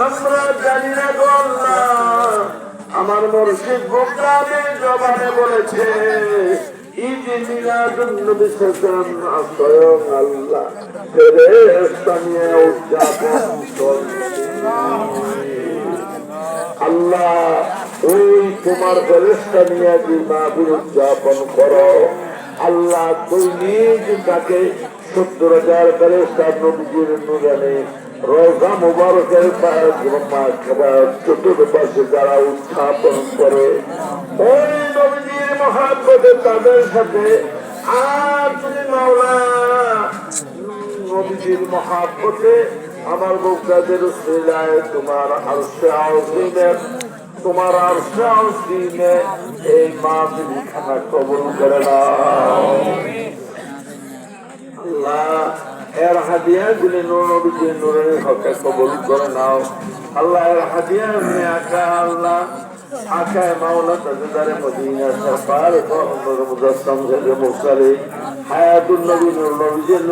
আমরা জানি না গো আল্লাহ, আমার মুর্শিদ বুখারী জবানে বলেছে ঈদে মিলাদুন নবী সাল্লাল্লাহু স্বয়ং আল্লাহ ফেরেশতা নিয়ে উদযাপন করেন। আল্লাহ ওই তোমার ফেরেশতা নিয়ে যে মাহফিল উদযাপন করো, আল্লাহ তুই নিজ তাকে ৭০,০০০ ফেরেশতা নবীজির নূরানি রওজা মুবারকের চতুর্পাশে যারা উত্থাপন করে ওই নবীজির মহব্বতে তাদের সাথে আর তুমি মাওলা নবীজির মহব্বতে আমার বুকটাদের উসিলায় তোমার আরশে আযীমে এই মাহফিল খানা কবুল করে নাও আল্লাহ। এর হাদিয়া গুলি নূর নবীজির নূরের হকে কবুল করে নাও আল্লাহ। এর হাদিয়া এমনি আকা আল্লাহ আকায় মাওলা তাজদারে মদিনা সরকার মুজাসসাম মুরসালিন হায়াতুন নবী নূর নবীজির